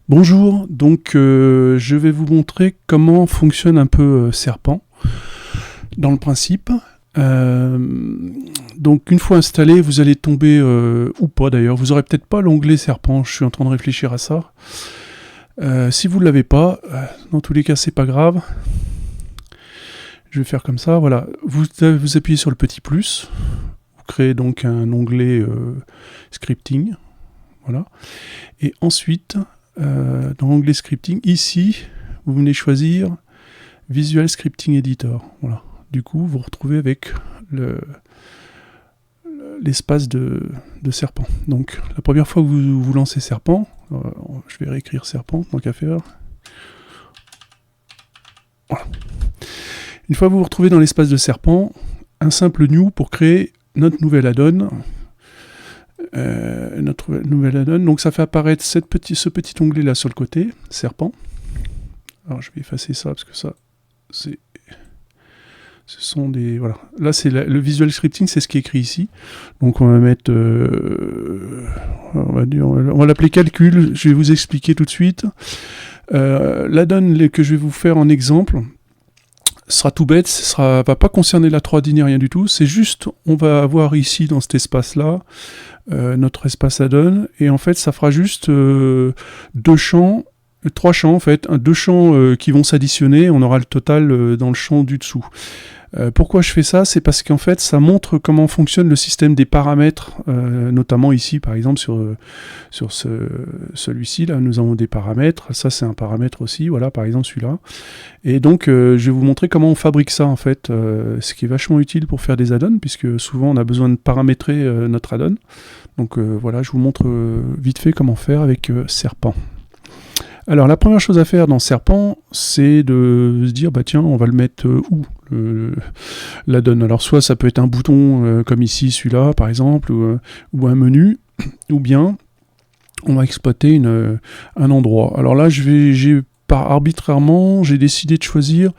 Bonjour, donc je vais vous montrer comment fonctionne un peu Serpent dans le principe. Donc une fois installé, vous allez tomber, ou pas d'ailleurs, vous aurez peut-être pas l'onglet Serpent, je suis en train de réfléchir à ça. Si vous ne l'avez pas, dans tous les cas c'est pas grave. Je vais faire comme ça, voilà. Vous appuyez sur le petit plus, vous créez donc un onglet scripting, voilà. Et ensuite, dans l'onglet scripting, ici, vous venez choisir Visual Scripting Editor. Voilà. Du coup, vous retrouvez avec l'espace de Serpent. Donc, la première fois que vous lancez Serpent, je vais réécrire Serpent, tant qu'à faire. Voilà. Une fois que vous vous retrouvez dans l'espace de Serpent, un simple new pour créer notre nouvelle add-on. Donc ça fait apparaître ce petit onglet là sur le côté, Serpent. Alors je vais effacer ça parce que ça, ce sont des... Voilà. Là c'est le visual scripting, c'est ce qui est écrit ici. Donc on va mettre... on va l'appeler calcul, je vais vous expliquer tout de suite. L'add-on que je vais vous faire en exemple sera tout bête, va pas concerner la 3D ni rien du tout, c'est juste, on va avoir ici dans cet espace-là, notre espace add-on, et en fait ça fera juste trois champs en fait, deux champs qui vont s'additionner, on aura le total dans le champ du dessous. Pourquoi je fais ça? C'est parce qu'en fait ça montre comment fonctionne le système des paramètres, notamment ici par exemple sur celui-ci, là nous avons des paramètres, ça c'est un paramètre aussi, voilà par exemple celui-là. Et donc je vais vous montrer comment on fabrique ça en fait, ce qui est vachement utile pour faire des add-ons, puisque souvent on a besoin de paramétrer notre add-on. Donc voilà, je vous montre vite fait comment faire avec Serpent. Alors la première chose à faire dans Serpent, c'est de se dire, bah tiens, on va le mettre où l'add-on. Alors soit ça peut être un bouton comme ici, celui-là par exemple, ou un menu, ou bien on va exploiter un endroit. Alors là, arbitrairement, j'ai décidé de choisir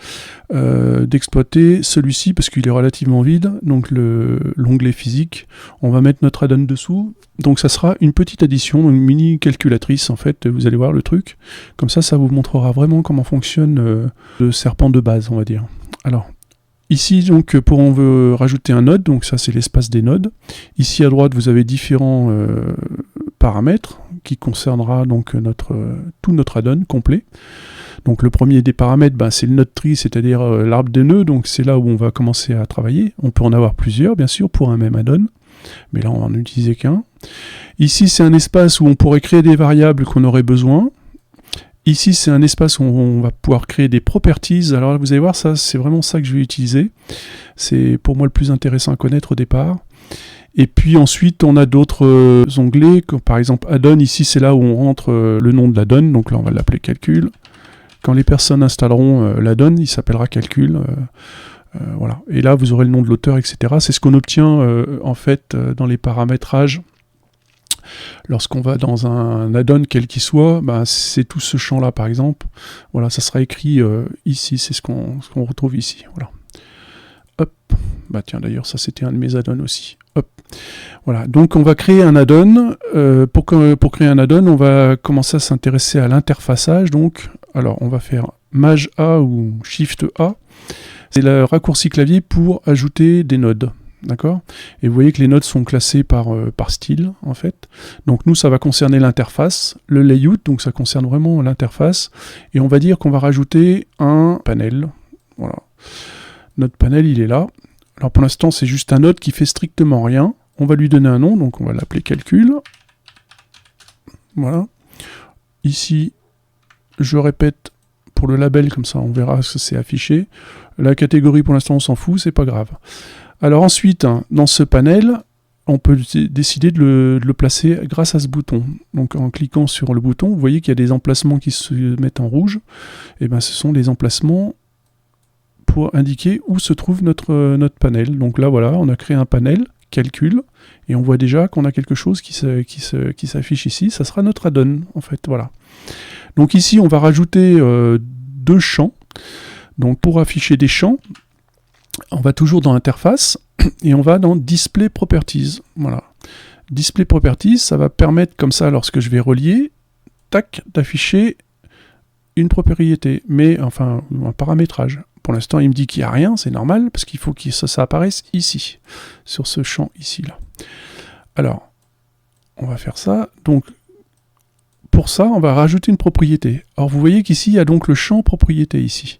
d'exploiter celui-ci parce qu'il est relativement vide, donc l'onglet physique. On va mettre notre add-on dessous, donc ça sera une petite addition, une mini calculatrice en fait, vous allez voir le truc. Comme ça vous montrera vraiment comment fonctionne le Serpent de base, on va dire. Alors, ici, donc, on veut rajouter un node, donc ça c'est l'espace des nodes. Ici à droite, vous avez différents paramètres qui concernera donc tout notre add-on complet. Donc le premier des paramètres, c'est le node tree, c'est-à-dire l'arbre de nœuds, donc c'est là où on va commencer à travailler. On peut en avoir plusieurs, bien sûr, pour un même add-on, mais là on va en utiliser qu'un. Ici c'est un espace où on pourrait créer des variables qu'on aurait besoin. Ici, c'est un espace où on va pouvoir créer des properties. Alors là, vous allez voir, ça, c'est vraiment ça que je vais utiliser. C'est pour moi le plus intéressant à connaître au départ. Et puis ensuite, on a d'autres onglets, comme par exemple add-on. Ici, c'est là où on rentre le nom de l'add-on. Donc là, on va l'appeler calcul. Quand les personnes installeront l'add-on, il s'appellera calcul. Voilà. Et là, vous aurez le nom de l'auteur, etc. C'est ce qu'on obtient en fait dans les paramétrages. Lorsqu'on va dans un add-on quel qu'il soit, c'est tout ce champ-là par exemple. Voilà, ça sera écrit ici, c'est ce qu'on retrouve ici. Voilà. Hop. Tiens, d'ailleurs, ça c'était un de mes add-ons aussi. Hop. Voilà, donc on va créer un add-on. Pour créer un add-on, on va commencer à s'intéresser à l'interfaçage. Donc, alors on va faire Maj A ou Shift A. C'est le raccourci clavier pour ajouter des nodes. D'accord? Et vous voyez que les nodes sont classés par style, en fait. Donc nous, ça va concerner l'interface, le layout, donc ça concerne vraiment l'interface. Et on va dire qu'on va rajouter un panel. Voilà. Notre panel, il est là. Alors pour l'instant, c'est juste un node qui fait strictement rien. On va lui donner un nom, donc on va l'appeler calcul. Voilà. Ici, je répète pour le label, comme ça on verra ce que c'est affiché. La catégorie, pour l'instant, on s'en fout, c'est pas grave. Alors ensuite, dans ce panel, on peut décider de le placer grâce à ce bouton. Donc en cliquant sur le bouton, vous voyez qu'il y a des emplacements qui se mettent en rouge. Et ce sont des emplacements pour indiquer où se trouve notre panel. Donc là, voilà, on a créé un panel, calcul, et on voit déjà qu'on a quelque chose qui s'affiche ici. Ça sera notre add-on, en fait, voilà. Donc ici, on va rajouter deux champs. Donc pour afficher des champs, on va toujours dans Interface et on va dans Display Properties. Voilà. Display Properties, ça va permettre comme ça, lorsque je vais relier, tac, d'afficher une propriété, mais enfin un paramétrage. Pour l'instant, il me dit qu'il n'y a rien, c'est normal, parce qu'il faut que ça apparaisse ici, sur ce champ ici, là. Alors, on va faire ça. Donc, pour ça, on va rajouter une propriété. Alors, vous voyez qu'ici, il y a donc le champ propriété ici.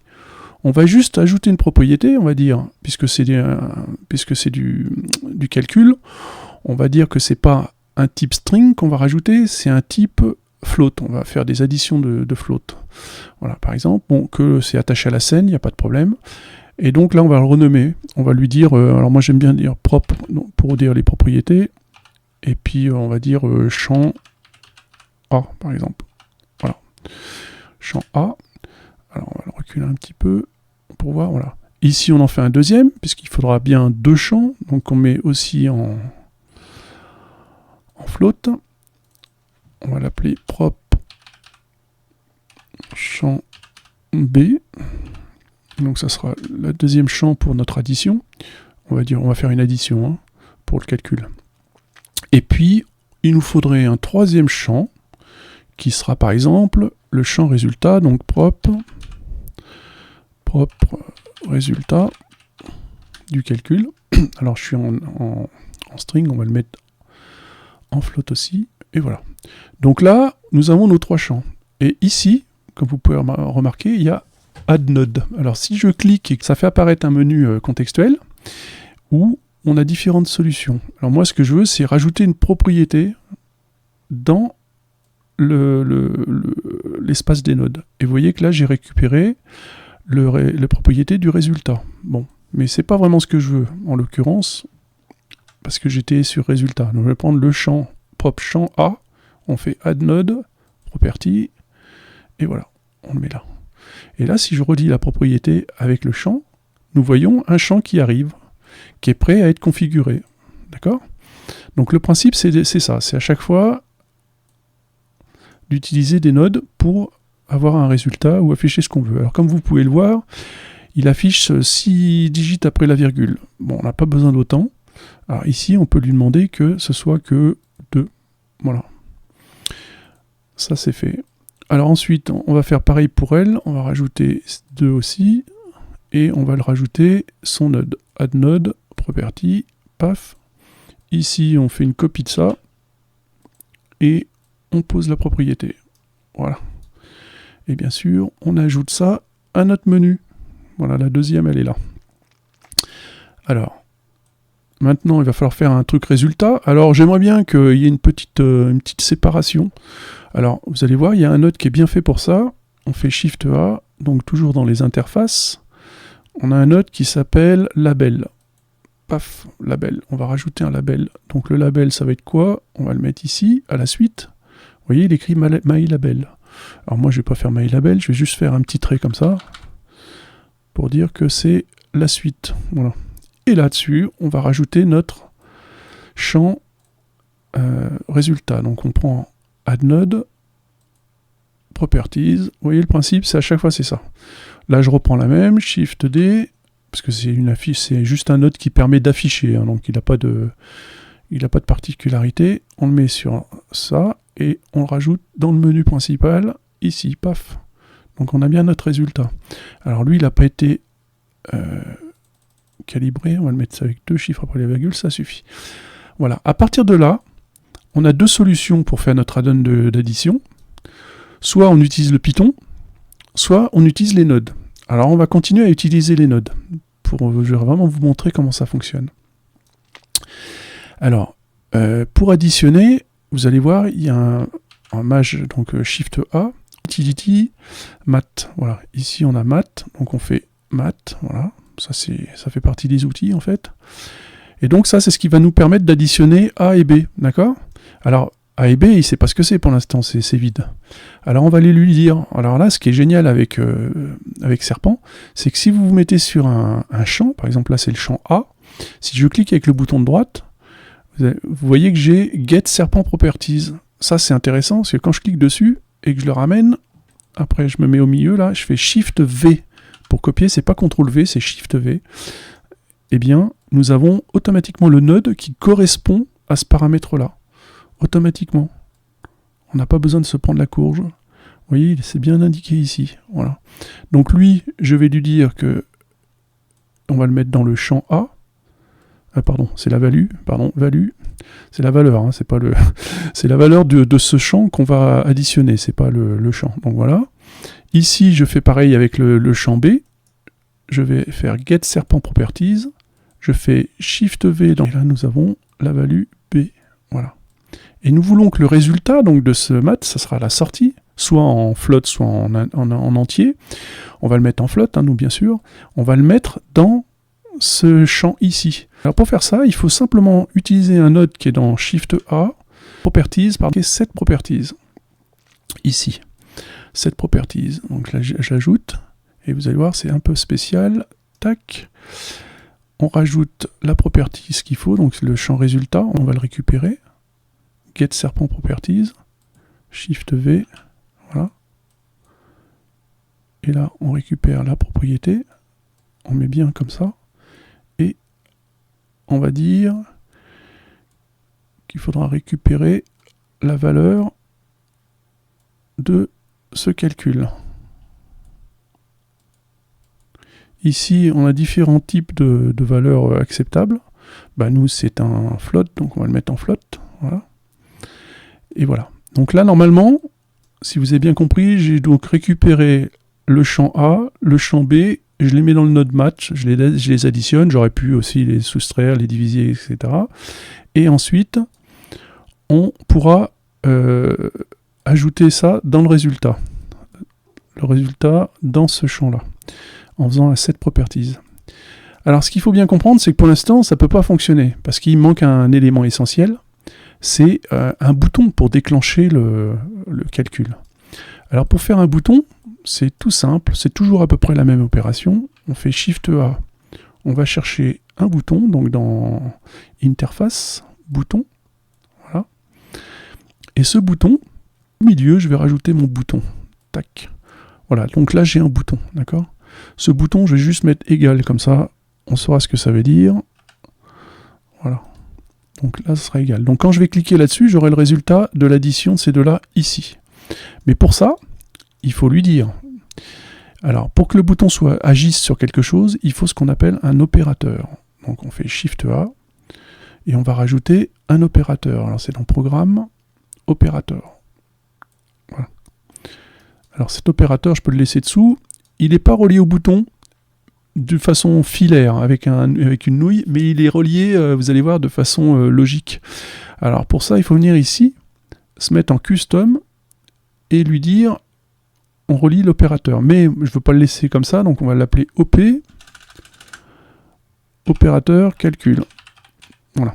On va juste ajouter une propriété, on va dire, puisque c'est du calcul, on va dire que c'est pas un type string qu'on va rajouter, c'est un type float. On va faire des additions de float. Voilà, par exemple, bon, que c'est attaché à la scène, il n'y a pas de problème. Et donc là, on va le renommer. On va lui dire, alors moi j'aime bien dire propre pour dire les propriétés. Et puis on va dire champ A, par exemple. Voilà. Champ A. Alors on va le reculer un petit peu pour voir. Voilà. Ici, on en fait un deuxième, puisqu'il faudra bien deux champs. Donc on met aussi en float. On va l'appeler prop champ B. Donc ça sera le deuxième champ pour notre addition. On va faire une addition hein, pour le calcul. Et puis, il nous faudrait un troisième champ qui sera par exemple le champ résultat, donc propre résultat du calcul. Alors je suis en string, on va le mettre en float aussi, et voilà. Donc là, nous avons nos trois champs. Et ici, comme vous pouvez remarquer, il y a Add Node. Alors si je clique et que ça fait apparaître un menu contextuel, où on a différentes solutions. Alors moi, ce que je veux, c'est rajouter une propriété dans l'espace des nodes. Et vous voyez que là, j'ai récupéré la propriété du résultat. Bon, mais c'est pas vraiment ce que je veux, en l'occurrence, parce que j'étais sur résultat. Donc je vais prendre le champ, propre champ A, on fait add node, property, et voilà, on le met là. Et là, si je redis la propriété avec le champ, nous voyons un champ qui arrive, qui est prêt à être configuré. D'accord ? Donc le principe, c'est ça, c'est à chaque fois d'utiliser des nodes pour avoir un résultat ou afficher ce qu'on veut. Alors comme vous pouvez le voir, il affiche 6 digits après la virgule. Bon, on n'a pas besoin d'autant. Alors ici, on peut lui demander que ce soit que 2. Voilà. Ça, c'est fait. Alors ensuite, on va faire pareil pour elle. On va rajouter 2 aussi. Et on va le rajouter son node. Add node, property, paf. Ici, on fait une copie de ça. Et on pose la propriété. Voilà. Et bien sûr, on ajoute ça à notre menu. Voilà, la deuxième, elle est là. Alors, maintenant, il va falloir faire un truc résultat. Alors, j'aimerais bien qu'il y ait une petite séparation. Alors, vous allez voir, il y a un node qui est bien fait pour ça. On fait Shift A, donc toujours dans les interfaces. On a un node qui s'appelle label. Paf, label. On va rajouter un label. Donc, le label, ça va être quoi? On va le mettre ici, à la suite. Vous voyez, il écrit my label. Alors, moi, je ne vais pas faire my label, je vais juste faire un petit trait comme ça, pour dire que c'est la suite. Voilà. Et là-dessus, on va rajouter notre champ résultat. Donc on prend add node, properties. Vous voyez le principe, c'est à chaque fois c'est ça. Là je reprends la même, Shift D, parce que c'est une affiche, c'est juste un node qui permet d'afficher, hein, donc il n'a pas de particularité. On le met sur ça et on le rajoute dans le menu principal, ici, paf. Donc on a bien notre résultat. Alors lui, il n'a pas été calibré, on va le mettre ça avec 2 chiffres après les virgules, ça suffit. Voilà, à partir de là, on a 2 solutions pour faire notre add-on d'addition. Soit on utilise le Python, soit on utilise les nodes. Alors on va continuer à utiliser les nodes. Je vais vraiment vous montrer comment ça fonctionne. Alors, pour additionner, vous allez voir, il y a un maj, donc Shift A, Utility, Mat. Voilà, ici on a Mat, donc on fait Mat, voilà. Ça fait partie des outils en fait. Et donc ça, c'est ce qui va nous permettre d'additionner A et B, d'accord? Alors, A et B, il ne sait pas ce que c'est pour l'instant, c'est vide. Alors on va aller lui dire. Alors là, ce qui est génial avec Serpent, c'est que si vous vous mettez sur un champ, par exemple là c'est le champ A, si je clique avec le bouton de droite, vous voyez que j'ai Get Serpent Properties. Ça c'est intéressant, parce que quand je clique dessus et que je le ramène, après je me mets au milieu là, je fais Shift V. Pour copier, c'est pas CTRL V, c'est Shift V. Eh bien, nous avons automatiquement le node qui correspond à ce paramètre-là. Automatiquement. On n'a pas besoin de se prendre la courge. Vous voyez, c'est bien indiqué ici. Voilà. Donc lui, je vais lui dire que on va le mettre dans le champ A. Pardon, c'est la value. Pardon, value. C'est la valeur, hein, c'est pas le. C'est la valeur de ce champ qu'on va additionner, c'est pas le champ. Donc voilà. Ici, je fais pareil avec le champ B. Je vais faire get serpent properties. Je fais Shift V. Et là, nous avons la value B. Voilà. Et nous voulons que le résultat donc, de ce mat, ça sera la sortie, soit en float, soit en entier. On va le mettre en float, hein, nous bien sûr. On va le mettre dans ce champ ici. Alors pour faire ça, il faut simplement utiliser un node qui est dans Shift A, Properties, pardon, qui est Set Properties. Ici. Set Properties. Donc là, j'ajoute. Et vous allez voir, c'est un peu spécial. Tac. On rajoute la properties qu'il faut, donc le champ résultat, on va le récupérer. Get serpent properties, Shift V, voilà. Et là, on récupère la propriété, on met bien comme ça, et on va dire qu'il faudra récupérer la valeur de ce calcul. Ici, on a différents types de valeurs acceptables. Bah, nous, c'est un float, donc on va le mettre en float, voilà. Et voilà. Donc là, normalement, si vous avez bien compris, j'ai donc récupéré le champ A, le champ B, je les mets dans le node match, je les additionne, j'aurais pu aussi les soustraire, les diviser, etc. Et ensuite, on pourra ajouter ça dans le résultat. Le résultat dans ce champ-là, en faisant la set properties. Alors, ce qu'il faut bien comprendre, c'est que pour l'instant, ça ne peut pas fonctionner, parce qu'il manque un élément essentiel, c'est un bouton pour déclencher le calcul. Alors pour faire un bouton, c'est tout simple, c'est toujours à peu près la même opération. On fait Shift A, on va chercher un bouton, donc dans Interface, bouton, voilà. Et ce bouton, au milieu, je vais rajouter mon bouton. Tac. Voilà, donc là j'ai un bouton, d'accord? Ce bouton, je vais juste mettre égal, comme ça, on saura ce que ça veut dire. Voilà. Donc là, ce sera égal. Donc quand je vais cliquer là-dessus, j'aurai le résultat de l'addition de ces deux-là ici. Mais pour ça, il faut lui dire. Alors, pour que le bouton agisse sur quelque chose, il faut ce qu'on appelle un opérateur. Donc on fait Shift A, et on va rajouter un opérateur. Alors c'est dans Programme, Opérateur. Voilà. Alors cet opérateur, je peux le laisser dessous. Il n'est pas relié au bouton de façon filaire, avec une nouille, mais il est relié, vous allez voir, de façon logique. Alors pour ça, il faut venir ici, se mettre en Custom, et lui dire, on relie l'opérateur. Mais je ne veux pas le laisser comme ça, donc on va l'appeler OP, opérateur calcul. Voilà.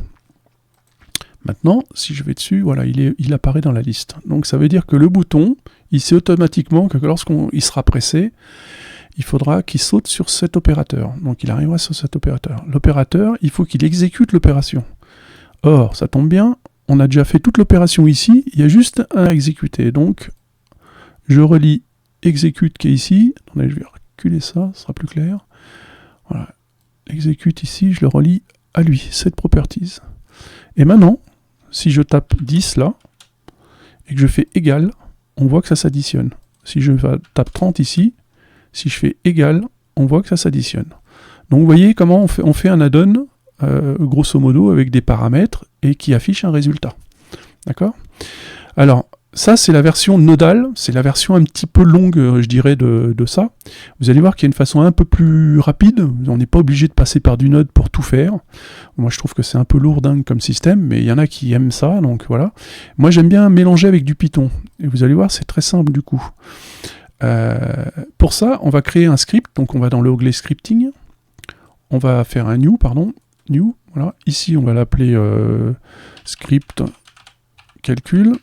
Maintenant, si je vais dessus, voilà, il apparaît dans la liste. Donc ça veut dire que le bouton, il sait automatiquement que lorsqu'il sera pressé, il faudra qu'il saute sur cet opérateur. Donc il arrivera sur cet opérateur. L'opérateur, il faut qu'il exécute l'opération. Or, ça tombe bien, on a déjà fait toute l'opération ici, il y a juste un à exécuter. Donc, je relie exécute qui est ici. Attendez, je vais reculer ça, ce sera plus clair. Voilà. Exécute ici, je le relie à lui, cette properties. Et maintenant, si je tape 10 là, et que je fais égal, on voit que ça s'additionne. Si je tape 30 ici, si je fais égal, on voit que ça s'additionne. Donc vous voyez comment on fait un add-on, grosso modo, avec des paramètres, et qui affiche un résultat. D'accord? Alors, ça c'est la version nodale, c'est la version un petit peu longue, je dirais, de ça. Vous allez voir qu'il y a une façon un peu plus rapide, on n'est pas obligé de passer par du node pour tout faire. Moi je trouve que c'est un peu lourdingue comme système, mais il y en a qui aiment ça, donc voilà. Moi j'aime bien mélanger avec du Python, et vous allez voir c'est très simple du coup. Pour ça, on va créer un script, donc on va dans l'onglet scripting, on va faire un new, voilà. Ici on va l'appeler script calcul,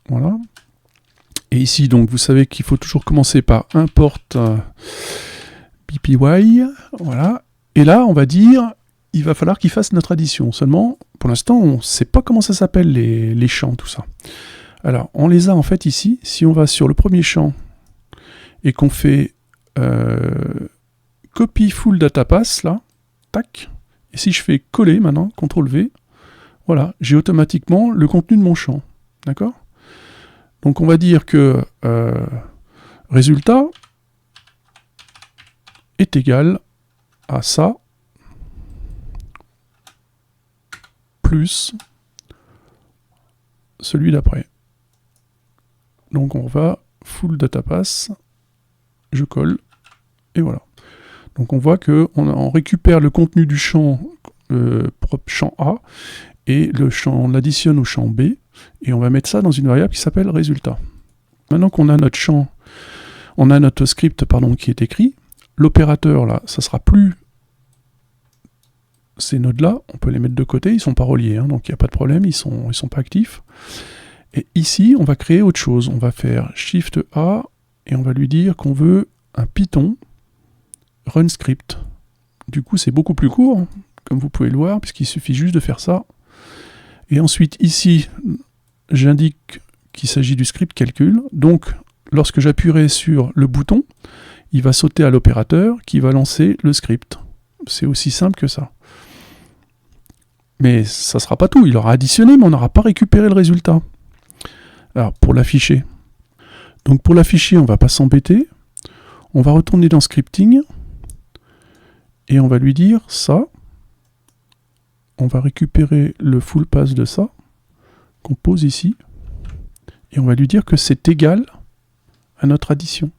voilà. Et ici donc vous savez qu'il faut toujours commencer par import ppy, voilà. Et là on va dire, il va falloir qu'il fasse notre addition, seulement pour l'instant on ne sait pas comment ça s'appelle les champs, tout ça. Alors, on les a en fait ici. Si on va sur le premier champ et qu'on fait copy full data pass, là, tac, et si je fais coller maintenant, CTRL V, voilà, j'ai automatiquement le contenu de mon champ. D'accord? Donc on va dire que résultat est égal à ça plus celui d'après. Donc on va full datapass, je colle, et voilà. Donc on voit qu'on récupère le contenu du champ propre champ A, et on l'additionne au champ B, et on va mettre ça dans une variable qui s'appelle résultat. Maintenant qu'on a notre champ, on a notre script qui est écrit, l'opérateur là, ça sera plus ces nodes-là, on peut les mettre de côté, ils ne sont pas reliés, hein, donc il n'y a pas de problème, ils sont pas actifs. Et ici, on va créer autre chose. On va faire Shift A et on va lui dire qu'on veut un Python run script. Du coup, c'est beaucoup plus court, hein, comme vous pouvez le voir, puisqu'il suffit juste de faire ça. Et ensuite, ici, j'indique qu'il s'agit du script calcul. Donc, lorsque j'appuierai sur le bouton, il va sauter à l'opérateur qui va lancer le script. C'est aussi simple que ça. Mais ça ne sera pas tout. Il aura additionné, mais on n'aura pas récupéré le résultat. Alors, pour l'afficher. Donc, pour l'afficher, on ne va pas s'embêter. On va retourner dans Scripting. Et on va lui dire ça. On va récupérer le full pass de ça, qu'on pose ici. Et on va lui dire que c'est égal à notre addition.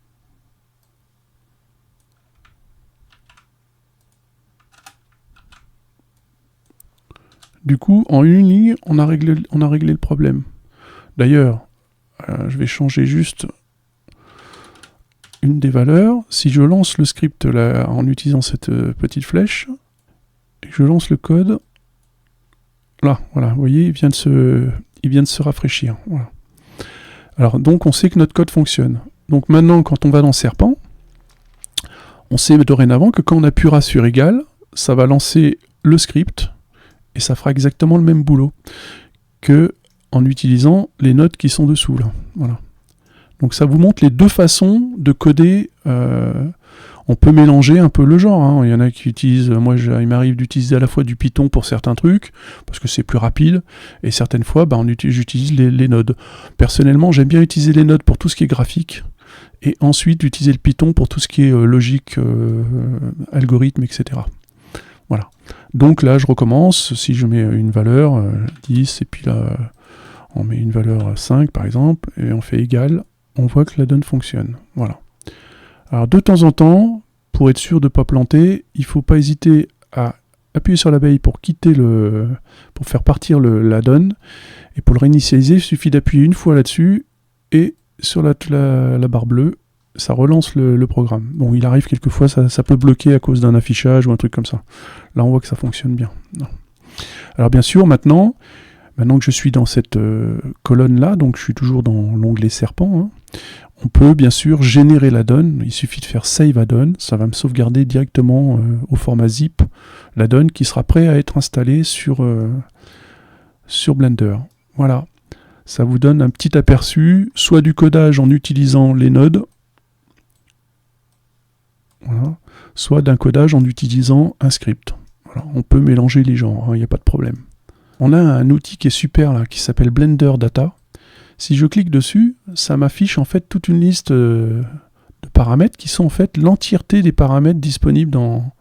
Du coup, en une ligne, on a réglé le problème. D'ailleurs, je vais changer juste une des valeurs. Si je lance le script là, en utilisant cette petite flèche, et que je lance le code, là, voilà, vous voyez, il vient de se rafraîchir. Voilà. Alors, donc, on sait que notre code fonctionne. Donc maintenant, quand on va dans Serpent, on sait dorénavant que quand on appuiera sur égal, ça va lancer le script, et ça fera exactement le même boulot que en utilisant les notes qui sont dessous. Là. Voilà. Donc ça vous montre les deux façons de coder. On peut mélanger un peu le genre. Hein. Il y en a qui utilisent, il m'arrive d'utiliser à la fois du Python pour certains trucs, parce que c'est plus rapide, et certaines fois, j'utilise les nodes. Personnellement, j'aime bien utiliser les nodes pour tout ce qui est graphique, et ensuite utiliser le Python pour tout ce qui est logique, algorithme, etc. Voilà. Donc là, je recommence. Si je mets une valeur 10, et puis là, on met une valeur 5, par exemple, et on fait égal, on voit que la donne fonctionne. Voilà. Alors, de temps en temps, pour être sûr de ne pas planter, il ne faut pas hésiter à appuyer sur l'abeille pour pour faire partir la donne. Et pour le réinitialiser, il suffit d'appuyer une fois là-dessus, et sur la barre bleue, ça relance le programme. Bon, il arrive quelquefois, ça peut bloquer à cause d'un affichage ou un truc comme ça. Là, on voit que ça fonctionne bien. Non. Alors bien sûr, maintenant que je suis dans cette colonne-là, donc je suis toujours dans l'onglet serpent, hein, on peut bien sûr générer la donne. Il suffit de faire Save Addon, ça va me sauvegarder directement au format zip la donne qui sera prête à être installée sur Blender. Voilà, ça vous donne un petit aperçu, soit du codage en utilisant les nodes, voilà, soit d'un codage en utilisant un script. Voilà, on peut mélanger les genres, il n'y a pas de problème. On a un outil qui est super là, qui s'appelle Blender Data. Si je clique dessus, ça m'affiche en fait toute une liste de paramètres qui sont en fait l'entièreté des paramètres disponibles dans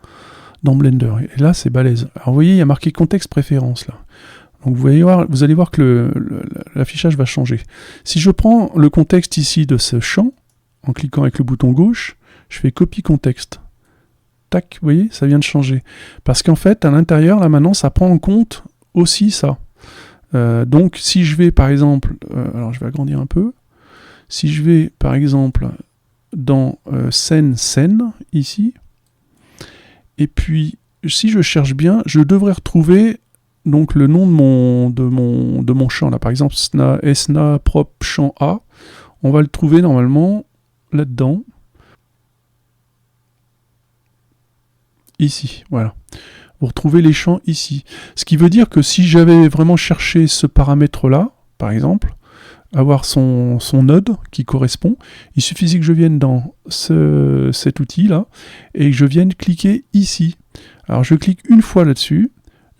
Blender. Et là, c'est balèze. Alors vous voyez, il y a marqué contexte préférence là. Donc vous allez voir que l'affichage va changer. Si je prends le contexte ici de ce champ, en cliquant avec le bouton gauche, je fais copie contexte. Tac, vous voyez, ça vient de changer. Parce qu'en fait, à l'intérieur, là maintenant, ça prend en compte aussi ça. Donc si je vais par exemple, alors je vais agrandir un peu, si je vais par exemple dans scène ici, et puis si je cherche bien, je devrais retrouver donc le nom de mon champ là, par exemple SNA prop champ A, on va le trouver normalement là-dedans, ici, voilà. Vous retrouvez les champs ici. Ce qui veut dire que si j'avais vraiment cherché ce paramètre-là, par exemple, avoir son node qui correspond, il suffisait que je vienne dans cet outil-là et que je vienne cliquer ici. Alors je clique une fois là-dessus,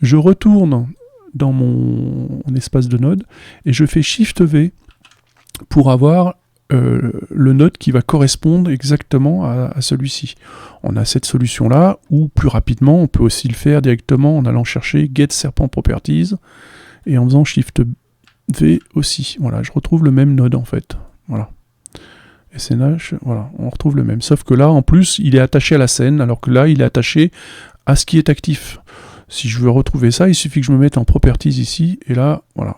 je retourne dans mon espace de node, et je fais Shift V pour avoir le node qui va correspondre exactement à celui-ci. On a cette solution-là, ou plus rapidement, on peut aussi le faire directement en allant chercher Get Serpent Properties, et en faisant Shift V aussi. Voilà, je retrouve le même node en fait. Voilà. SNH, voilà, on retrouve le même. Sauf que là, en plus, il est attaché à la scène, alors que là, il est attaché à ce qui est actif. Si je veux retrouver ça, il suffit que je me mette en Properties ici, et là, voilà.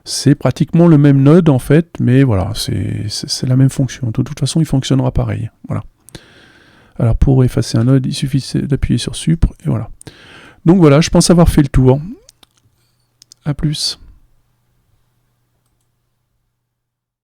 C'est pratiquement le même node en fait, mais voilà, c'est la même fonction. De toute façon, il fonctionnera pareil. Voilà. Alors pour effacer un node, il suffit d'appuyer sur Supr, et voilà. Donc voilà, je pense avoir fait le tour. A plus.